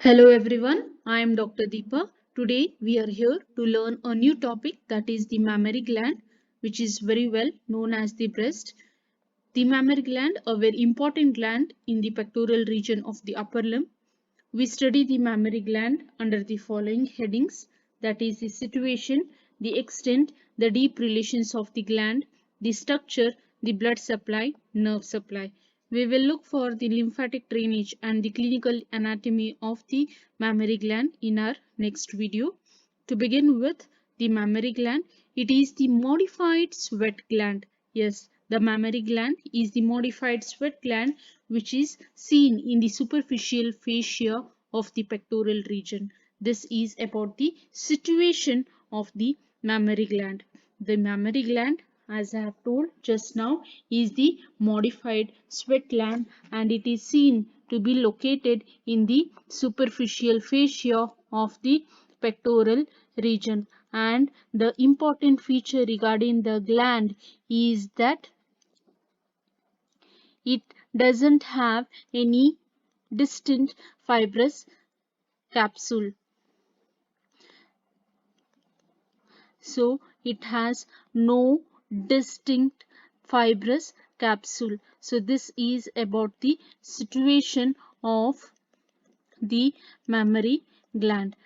Hello everyone, I am Dr. Deepa. Today we are here to learn a new topic, that is the mammary gland, which is very well known as the breast. The mammary gland, a very important gland in the pectoral region of the upper limb. We study the mammary gland under the following headings, that is the situation, the extent, the deep relations of the gland, the structure, the blood supply, nerve supply. We will look for the lymphatic drainage and the clinical anatomy of the mammary gland in our next video. To begin with, the mammary gland, it is the modified sweat gland. Yes, the mammary gland is the modified sweat gland which is seen in the superficial fascia of the pectoral region. This is about the situation of the mammary gland. The mammary gland, as I have told just now, is the modified sweat gland and it is seen to be located in the superficial fascia of the pectoral region. And the important feature regarding the gland is that it doesn't have any distinct fibrous capsule. So it has no distinct fibrous capsule. So this is about the situation of the mammary gland.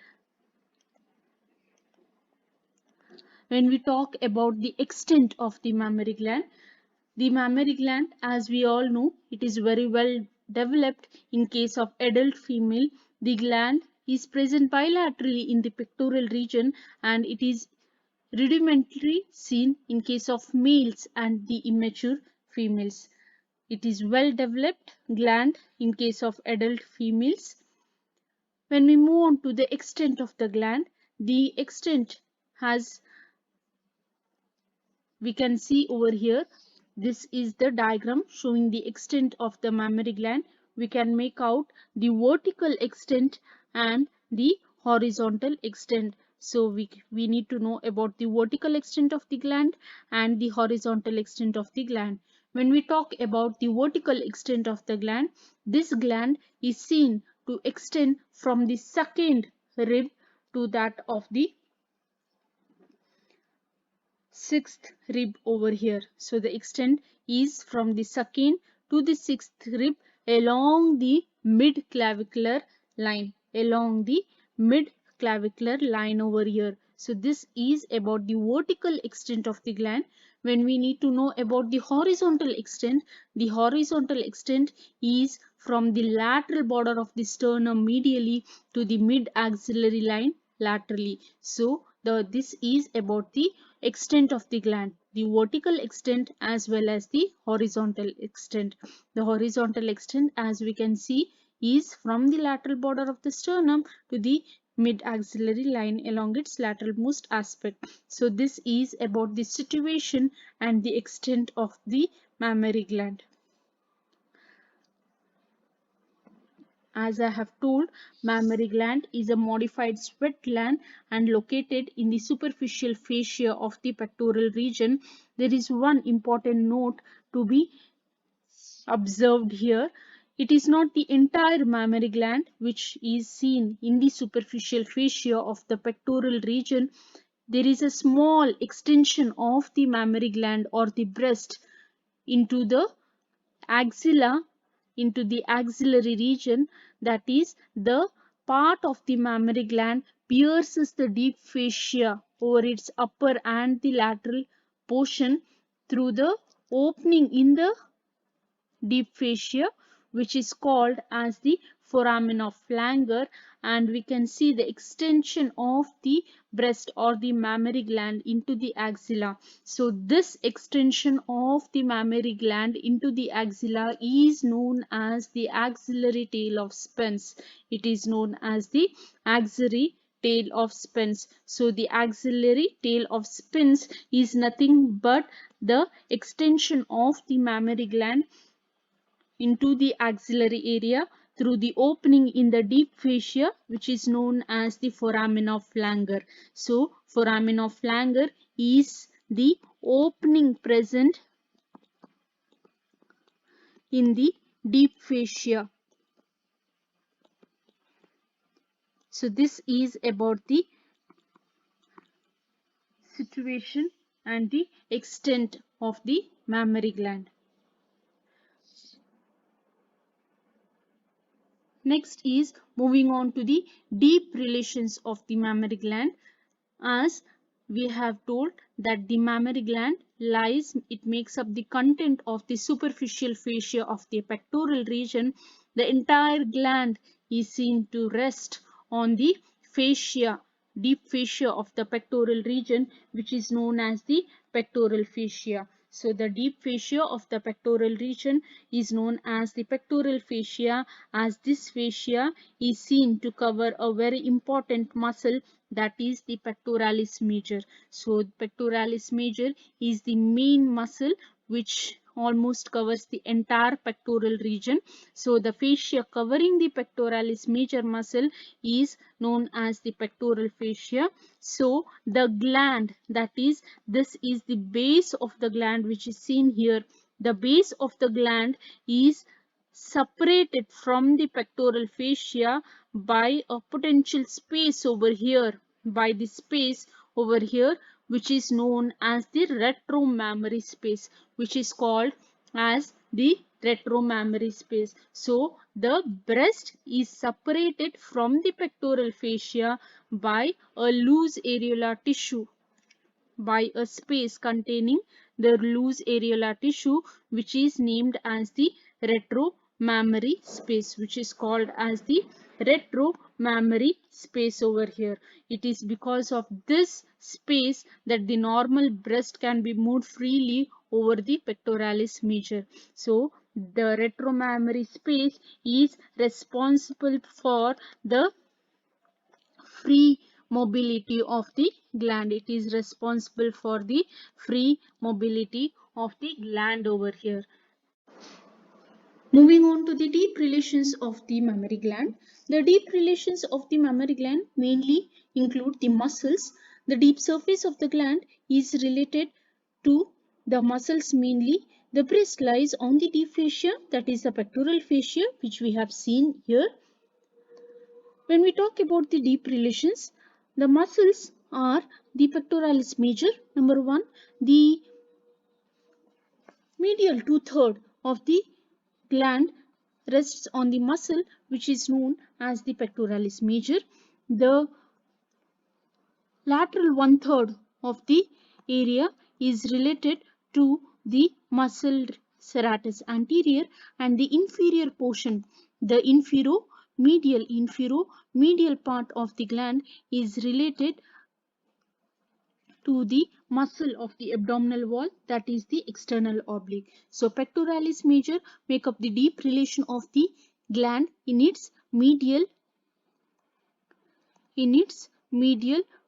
When we talk about the extent of the mammary gland, as we all know, it is very well developed. In case of adult female, the gland is present bilaterally in the pectoral region and it is rudimentary seen in case of males and the immature females. It is well developed gland in case of adult females. When we move on to the extent of the gland, the extent has, we can see over here, this is the diagram showing the extent of the mammary gland. We can make out the vertical extent and the horizontal extent. So we need to know about the vertical extent of the gland and the horizontal extent of the gland. When we talk about the vertical extent of the gland, this gland is seen to extend from the second rib to that of the sixth rib over here. So the extent is from the second to the sixth rib along the mid clavicular line, over here. So this is about the vertical extent of the gland. When we need to know about the horizontal extent is from the lateral border of the sternum medially to the mid axillary line laterally. So this is about the extent of the gland, the vertical extent as well as the horizontal extent. The horizontal extent, as we can see, is from the lateral border of the sternum to the mid axillary line along its lateralmost aspect. So this is about the situation and the extent of the mammary gland. As I have told, mammary gland is a modified sweat gland and located in the superficial fascia of the pectoral region. There is one important note to be observed here. It is not the entire mammary gland which is seen in the superficial fascia of the pectoral region. There is a small extension of the mammary gland or the breast into the axilla, into the axillary region, that is the part of the mammary gland pierces the deep fascia over its upper and the lateral portion through the opening in the deep fascia, which is called as the foramen of Langer, and we can see the extension of the breast or the mammary gland into the axilla. So this extension of the mammary gland into the axilla is known as the axillary tail of Spence. It is known as the axillary tail of Spence. So the axillary tail of Spence is nothing but the extension of the mammary gland into the axillary area through the opening in the deep fascia, which is known as the foramen of Langer. So foramen of Langer is the opening present in the deep fascia. So this is about the situation and the extent of the mammary gland. Next is moving on to the deep relations of the mammary gland. As we have told that the mammary gland lies, it makes up the content of the superficial fascia of the pectoral region. The entire gland is seen to rest on the fascia, deep fascia of the pectoral region, which is known as the pectoral fascia. So the deep fascia of the pectoral region is known as the pectoral fascia, as this fascia is seen to cover a very important muscle, that is the pectoralis major. So pectoralis major is the main muscle which almost covers the entire pectoral region. So the fascia covering the pectoralis major muscle is known as the pectoral fascia. So the gland, that is, this is the base of the gland which is seen here. The base of the gland is separated from the pectoral fascia by a potential space over here, by the space over here, which is known as the retromammary space, which is called as the retromammary space. So the breast is separated from the pectoral fascia by a loose areola tissue, by a space containing the loose areola tissue, which is named as the retromammary space, which is called as the retromammary space over here. It is because of this space that the normal breast can be moved freely over the pectoralis major. So the retromammary space is responsible for the free mobility of the gland. It is responsible for the free mobility of the gland over here. Moving on to the deep relations of the mammary gland. The deep relations of the mammary gland mainly include the muscles. The deep surface of the gland is related to the muscles mainly. The breast lies on the deep fascia, that is the pectoral fascia, which we have seen here. When we talk about the deep relations, the muscles are the pectoralis major, number one, the medial two-third of the gland rests on the muscle which is known as the pectoralis major. The lateral one-third of the area is related to the muscle serratus anterior, and the inferior portion, the infero-medial part of the gland is related to the muscle of the abdominal wall, that is the external oblique. So pectoralis major make up the deep relation of the gland in its medial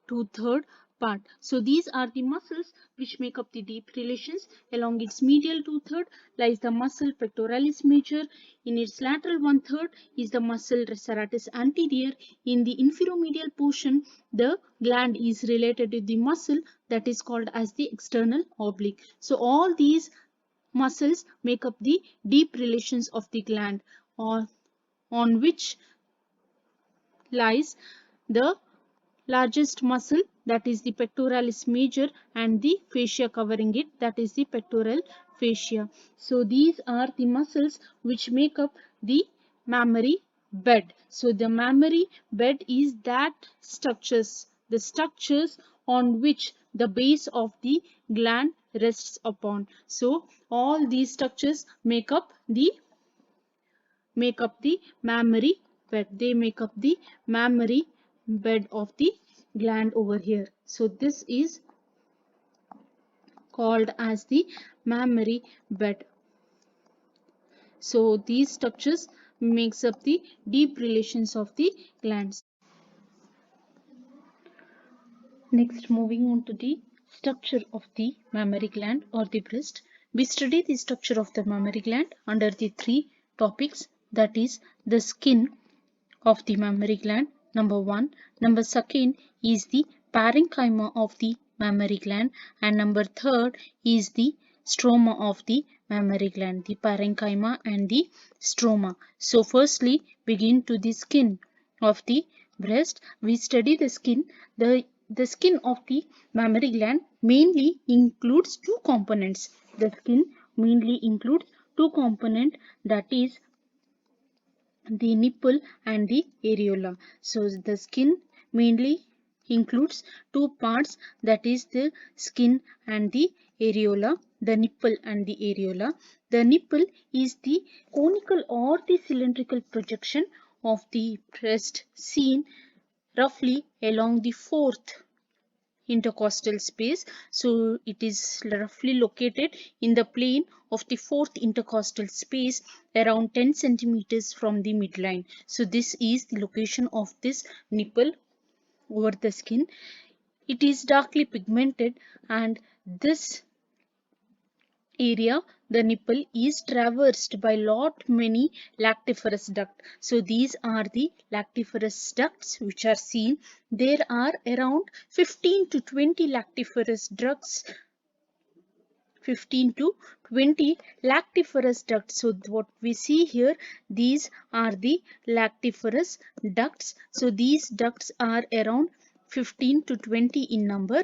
two-third part. So these are the muscles which make up the deep relations. Along its medial two-third lies the muscle pectoralis major. In its lateral one-third is the muscle serratus anterior. In the infero-medial portion, the gland is related to the muscle that is called as the external oblique. So all these muscles make up the deep relations of the gland, or on which lies the largest muscle, that is the pectoralis major, and the fascia covering it, that is the pectoral fascia. So these are the muscles which make up the mammary bed. So the mammary bed is that the structures on which the base of the gland rests upon. So all these structures make up the mammary bed. They make up the mammary bed of the gland over here. So this is called as the mammary bed. So these structures makes up the deep relations of the glands. Next, moving on to the structure of the mammary gland or the breast. We study the structure of the mammary gland under the three topics, that is the skin of the mammary gland, number one. Number second is the parenchyma of the mammary gland, and number third is the stroma of the mammary gland, the parenchyma and the stroma. So firstly begin to the skin of the breast, we study the skin. The skin of the mammary gland mainly includes two components. The skin mainly includes two components, that is the nipple and the areola. So the skin mainly includes two parts, that is the skin and the areola, the nipple and the areola. The nipple is the conical or the cylindrical projection of the breast seen roughly along the fourth intercostal space. So it is roughly located in the plane of the fourth intercostal space around 10 centimeters from the midline. So this is the location of this nipple over the skin. It is darkly pigmented, and this area, the nipple, is traversed by many lactiferous ducts. So these are the lactiferous ducts which are seen. There are around 15 to 20 lactiferous ducts. 15 to 20 lactiferous ducts. So what we see here, these are the lactiferous ducts. So these ducts are around 15 to 20 in number.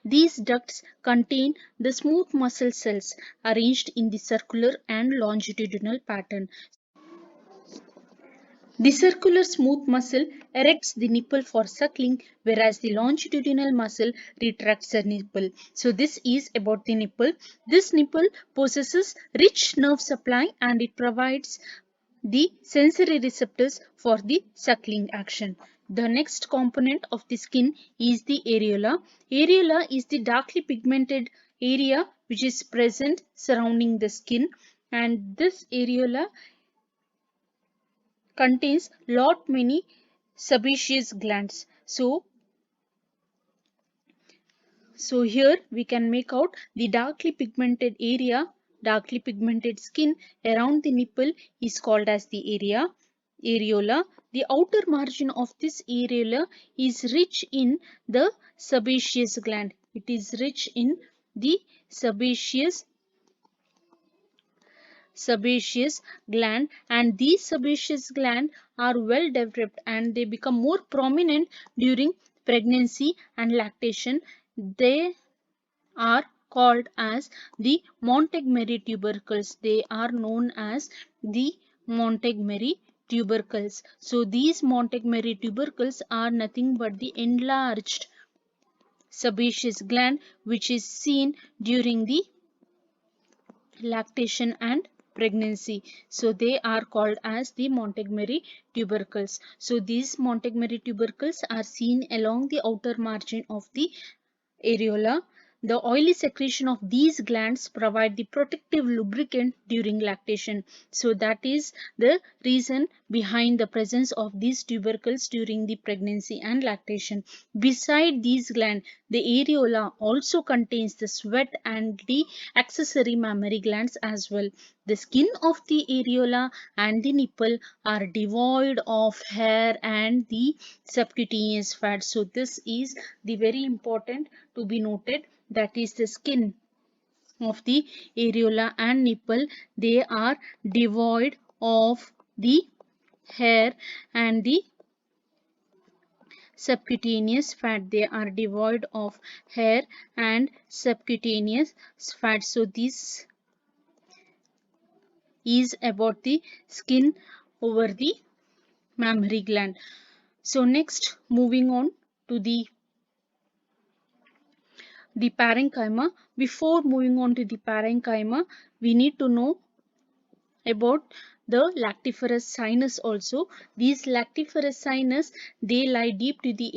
These ducts contain the smooth muscle cells arranged in the circular and longitudinal pattern. The circular smooth muscle erects the nipple for suckling, whereas the longitudinal muscle retracts the nipple. So this is about the nipple. This nipple possesses rich nerve supply, and it provides the sensory receptors for the suckling action. The next component of the skin is the areola. Areola is the darkly pigmented area which is present surrounding the skin, and this areola contains many sebaceous glands. So here we can make out the darkly pigmented area, darkly pigmented skin around the nipple is called as the areola. The outer margin of this areola is rich in the sebaceous gland. It is rich in the sebaceous gland, and these sebaceous gland are well developed, and they become more prominent during pregnancy and lactation. They are called as the Montgomery tubercles. They are known as the Montgomery tubercles. So these Montgomery tubercles are nothing but the enlarged sebaceous gland which is seen during the lactation and pregnancy. So they are called as the Montgomery tubercles. So these Montgomery tubercles are seen along the outer margin of the areola. The oily secretion of these glands provide the protective lubricant during lactation. So that is the reason behind the presence of these tubercles during the pregnancy and lactation. Beside these glands, the areola also contains the sweat and the accessory mammary glands as well. The skin of the areola and the nipple are devoid of hair and the subcutaneous fat. So this is the very important to be noted, that is the skin of the areola and nipple. They are devoid of the hair and the subcutaneous fat. They are devoid of hair and subcutaneous fat. So this is about the skin over the mammary gland. So next, moving on to the parenchyma. Before moving on to the parenchyma, we need to know about the lactiferous sinus also. These lactiferous sinus, they lie deep to the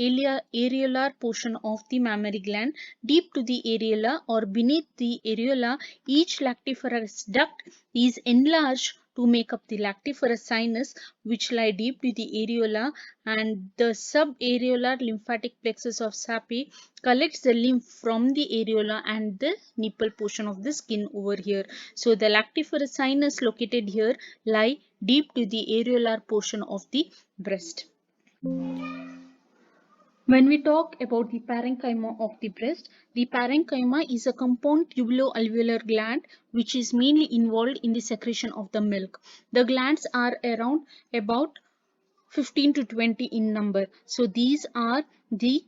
areolar portion of the mammary gland. Deep to the areola or beneath the areola, each lactiferous duct is enlarged to make up the lactiferous sinus which lie deep to the areola, and the subareolar lymphatic plexus of Sapi collects the lymph from the areola and the nipple portion of the skin over here. So the lactiferous sinus located here lie deep to the areolar portion of the breast. When we talk about the parenchyma of the parenchyma is a compound tubulo-alveolar gland which is mainly involved in the secretion of the milk. The glands are around about 15 to 20 in number. So these are the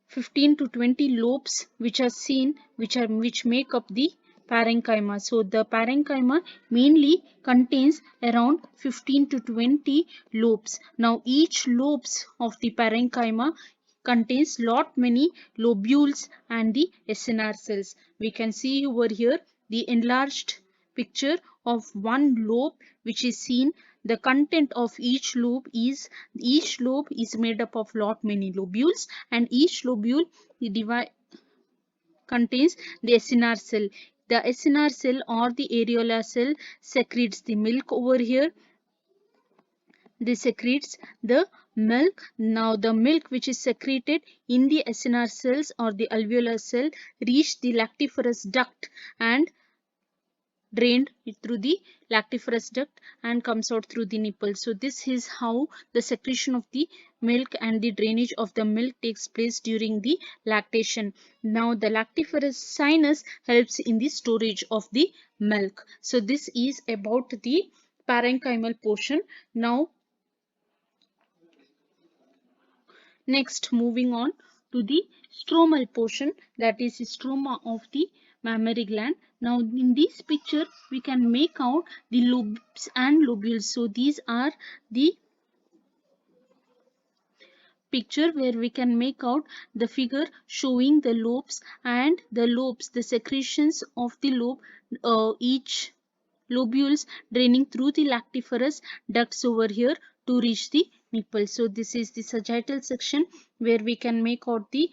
15 to 20 lobes which are seen which make up the parenchyma. So the parenchyma mainly contains around 15 to 20 lobes. Now each lobes of the parenchyma contains lot many lobules and the SNR cells. We can see over here the enlarged picture of one lobe which is seen. The content of each lobe is made up of lot many lobules, and each lobule contains the SNR cell. The SNR cell or the areola cell secretes the milk over here. This secretes the milk. Now the milk which is secreted in the SNR cells or the alveolar cell reach the lactiferous duct and drained through the lactiferous duct and comes out through the nipple. So this is how the secretion of the milk and the drainage of the milk takes place during the lactation. Now the lactiferous sinus helps in the storage of the milk. So this is about the parenchymal portion. Now next, moving on to the stromal portion, that is the stroma of the mammary gland. Now in this picture we can make out the lobes and lobules. So these are the picture where we can make out the figure showing the lobes and the secretions of the lobe, each lobules draining through the lactiferous ducts over here to reach the nipple. So this is the sagittal section where we can make out the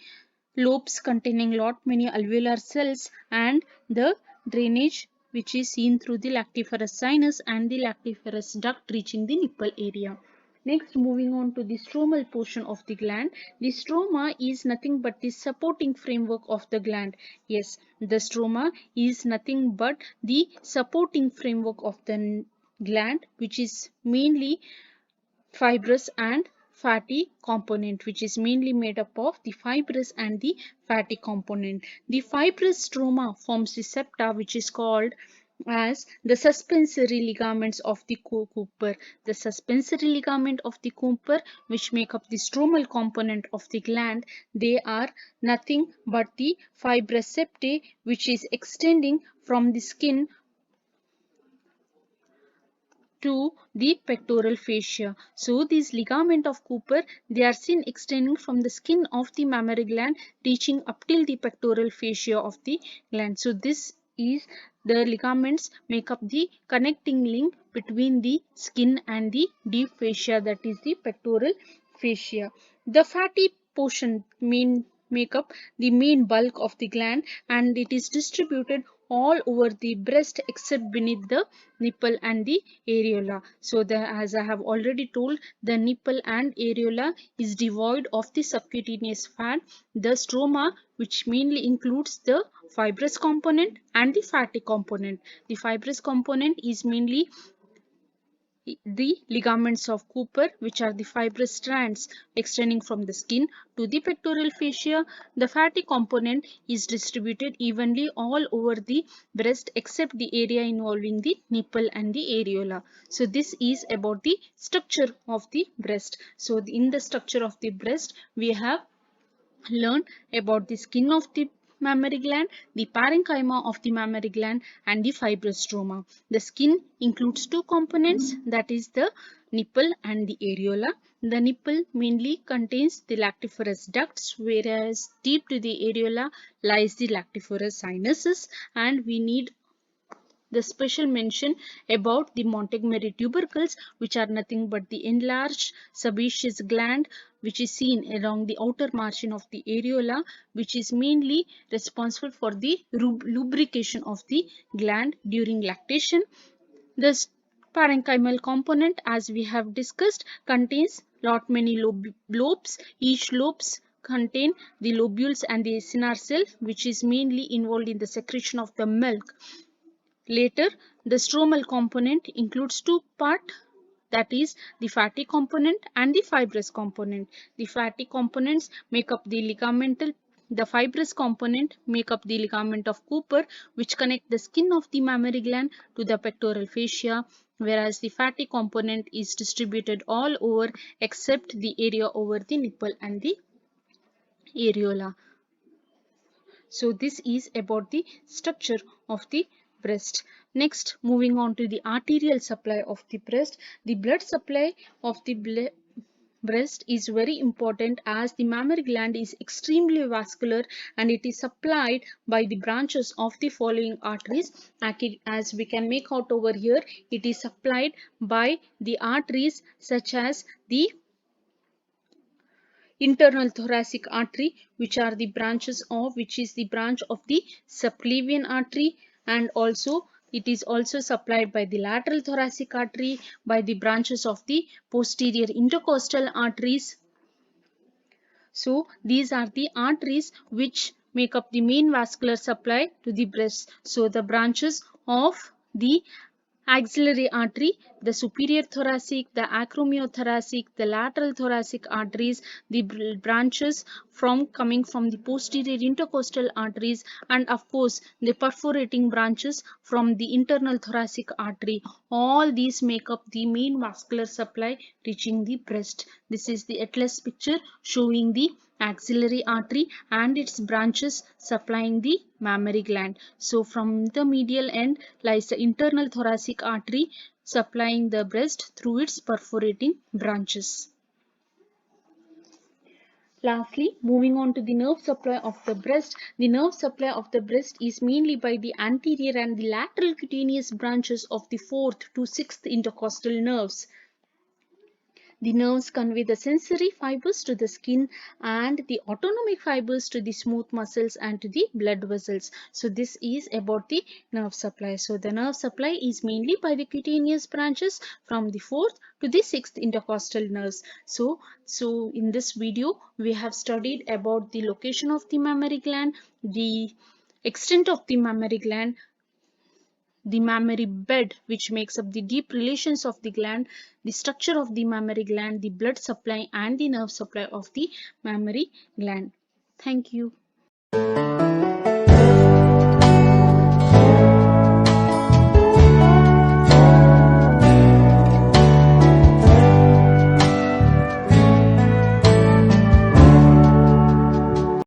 lobes containing lot many alveolar cells and the drainage which is seen through the lactiferous sinus and the lactiferous duct reaching the nipple area. Next, moving on to the stromal portion of the gland. The stroma is nothing but the supporting framework of the gland. Yes, the stroma is nothing but the supporting framework of the gland, which is mainly fibrous and fatty component, which is mainly made up of the fibrous and the fatty component. The fibrous stroma forms the septa, which is called as the suspensory ligaments of the Cooper. The suspensory ligament of the Cooper, which make up the stromal component of the gland, they are nothing but the fibrous septae, which is extending from the skin to the pectoral fascia. So these ligament of Cooper, they are seen extending from the skin of the mammary gland reaching up till the pectoral fascia of the gland. So this is the ligaments make up the connecting link between the skin and the deep fascia, that is the pectoral fascia. The fatty portion make up the main bulk of the gland and it is distributed all over the breast except beneath the nipple and the areola. So as I have already told, the nipple and areola is devoid of the subcutaneous fat. The stroma, which mainly includes the fibrous component and the fatty component. The fibrous component is mainly the ligaments of Cooper, which are the fibrous strands extending from the skin to the pectoral fascia. The fatty component is distributed evenly all over the breast except the area involving the nipple and the areola. So this is about the structure of the breast. So in the structure of the breast, we have learn about the skin of the mammary gland, the parenchyma of the mammary gland, and the fibrous stroma. The skin includes two components, that is the nipple and the areola. The nipple mainly contains the lactiferous ducts, whereas deep to the areola lies the lactiferous sinuses, and we need the special mention about the Montgomery tubercles, which are nothing but the enlarged sebaceous gland which is seen along the outer margin of the areola, which is mainly responsible for the lubrication of the gland during lactation. This parenchymal component, as we have discussed, contains lot many lobes. Each lobes contain the lobules and the SNR cell, which is mainly involved in the secretion of the milk. Later, the stromal component includes two parts. that is the fatty component and the fibrous component. The fatty components make up the ligamental. The fibrous component make up the ligament of Cooper, which connect the skin of the mammary gland to the pectoral fascia, whereas the fatty component is distributed all over except the area over the nipple and the areola. So this is about the structure of the breast. Next, moving on to the arterial supply of the breast. The blood supply of the breast is very important as the mammary gland is extremely vascular and it is supplied by the branches of the following arteries. As we can make out over here, it is supplied by the arteries such as the internal thoracic artery, which are the branches of which is the branch of the subclavian artery, and also it is also supplied by the lateral thoracic artery, by the branches of the posterior intercostal arteries. So these are the arteries which make up the main vascular supply to the breast. So the branches of the axillary artery, the superior thoracic, the acromiothoracic, the lateral thoracic arteries, the branches coming from the posterior intercostal arteries, and of course the perforating branches from the internal thoracic artery. All these make up the main vascular supply reaching the breast. This is the atlas picture showing the axillary artery and its branches supplying the mammary gland. So from the medial end lies the internal thoracic artery supplying the breast through its perforating branches. Lastly, moving on to the nerve supply of the breast. The nerve supply of the breast is mainly by the anterior and the lateral cutaneous branches of the 4th to 6th intercostal nerves. The nerves convey the sensory fibers to the skin and the autonomic fibers to the smooth muscles and to the blood vessels. So this is about the nerve supply. So the nerve supply is mainly by the cutaneous branches from the 4th to the 6th intercostal nerves. So in this video we have studied about the location of the mammary gland, the extent of the mammary gland, the mammary bed, which makes up the deep relations of the gland, the structure of the mammary gland, the blood supply and the nerve supply of the mammary gland. Thank you.